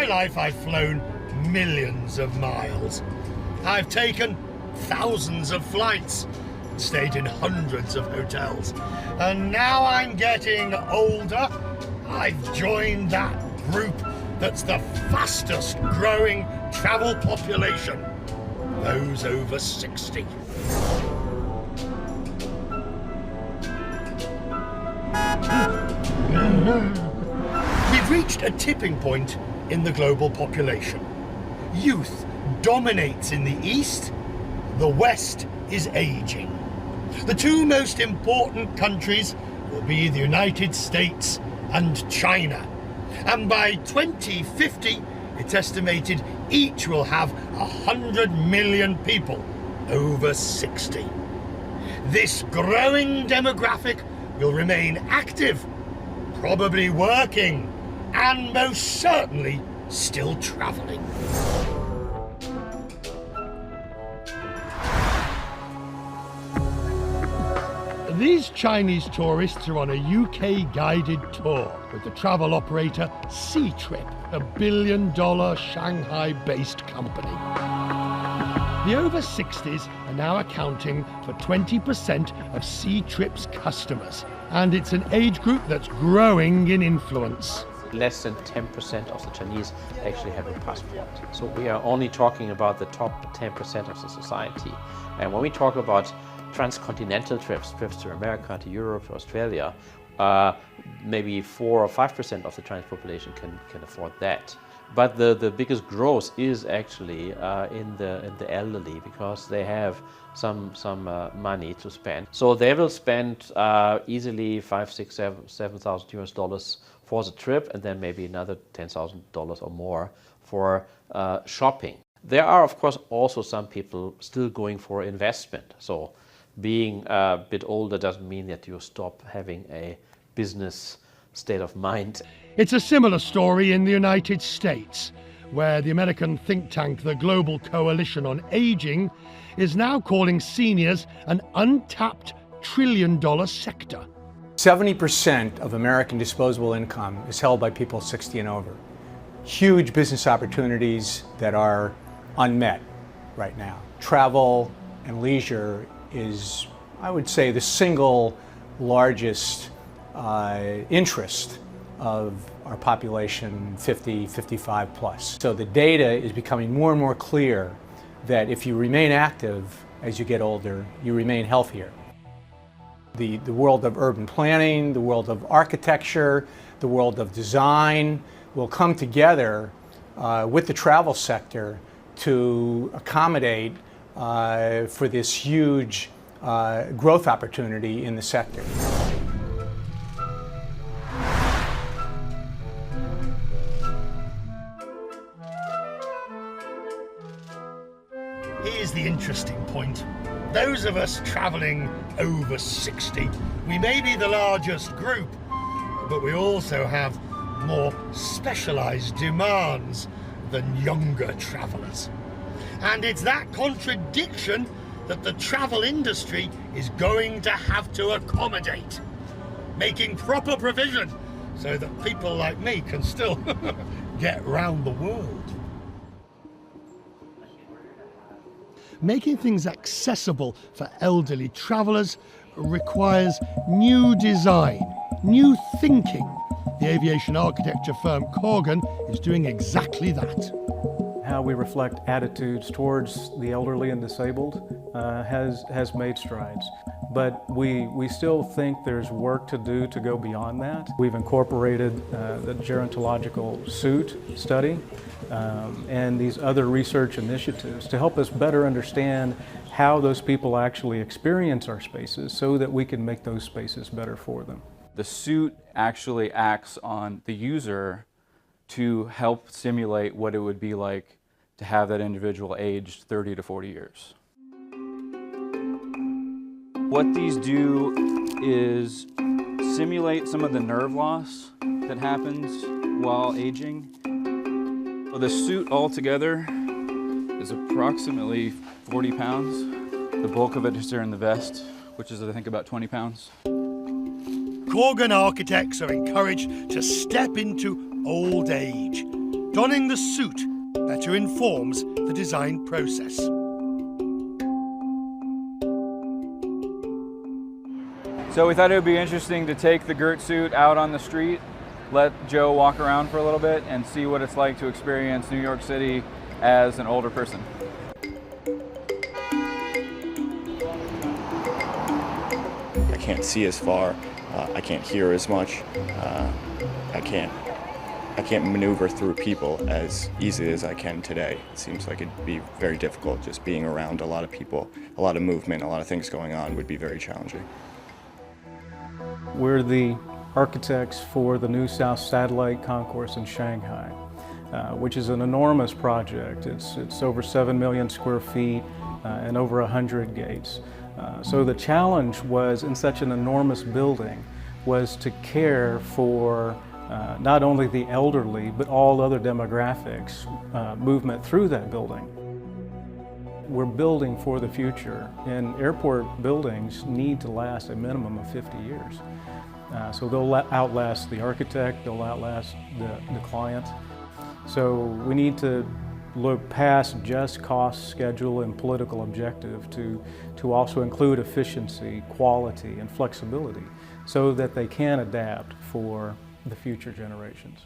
my life, I've flown millions of miles. I've taken thousands of flights, stayed in hundreds of hotels. And now I'm getting older. I've joined that group that's the fastest growing travel population, those over 60. We've reached a tipping point in the global population. Youth dominates in the East, the West is aging. The two most important countries will be the United States and China. And by 2050, it's estimated each will have 100 million people over 60. This growing demographic will remain active, probably working, and most certainly still traveling. These Chinese tourists are on a UK guided tour with the travel operator Ctrip, a billion-dollar Shanghai-based company. The over 60s are now accounting for 20% of Ctrip's customers, and it's an age group that's growing in influence. Less than 10% of the Chinese actually have a passport. So we are only talking about the top 10% of the society. And when we talk about transcontinental trips to America, to Europe, to Australia, maybe 4 or 5% of the Chinese population can afford that. But the biggest growth is actually in the elderly, because they have some money to spend. So they will spend easily $7,000 for the trip, and then maybe another $10,000 or more for shopping. There are, of course, also some people still going for investment. So being a bit older doesn't mean that you stop having a business state of mind. It's a similar story in the United States, where the American think tank, the Global Coalition on Aging, is now calling seniors an untapped trillion-dollar sector. 70% of American disposable income is held by people 60 and over. Huge business opportunities that are unmet right now. Travel and leisure is, I would say, the single largest interest of our population 50, 55 plus. So the data is becoming more and more clear that if you remain active as you get older, you remain healthier. The world of urban planning, the world of architecture, the world of design will come together with the travel sector to accommodate for this huge growth opportunity in the sector. Here's the interesting point. Those of us travelling over 60, we may be the largest group, but we also have more specialised demands than younger travellers. And it's that contradiction that the travel industry is going to have to accommodate, making proper provision so that people like me can still get round the world. Making things accessible for elderly travellers requires new design, new thinking. The aviation architecture firm Corgan is doing exactly that. How we reflect attitudes towards the elderly and disabled has made strides. But we still think there's work to do to go beyond that. We've incorporated the gerontological suit study and these other research initiatives to help us better understand how those people actually experience our spaces so that we can make those spaces better for them. The suit actually acts on the user to help simulate what it would be like to have that individual aged 30 to 40 years. What these do is simulate some of the nerve loss that happens while aging. So the suit altogether is approximately 40 pounds. The bulk of it is here in the vest, which is I think about 20 pounds. Corgan architects are encouraged to step into old age, donning the suit better informs the design process. So we thought it would be interesting to take the Gert suit out on the street, let Joe walk around for a little bit and see what it's like to experience New York City as an older person. I can't see as far, I can't hear as much, I can't maneuver through people as easily as I can today. It seems like it'd be very difficult. Just being around a lot of people, a lot of movement, a lot of things going on would be very challenging. We're the architects for the new South Satellite Concourse in Shanghai, which is an enormous project. It's over 7 million square feet and over 100 gates. So the challenge was, in such an enormous building, was to care for not only the elderly, but all other demographics movement through that building. We're building for the future, and airport buildings need to last a minimum of 50 years. So they'll outlast the architect, they'll outlast the client. So we need to look past just cost, schedule, and political objective to also include efficiency, quality, and flexibility so that they can adapt for the future generations.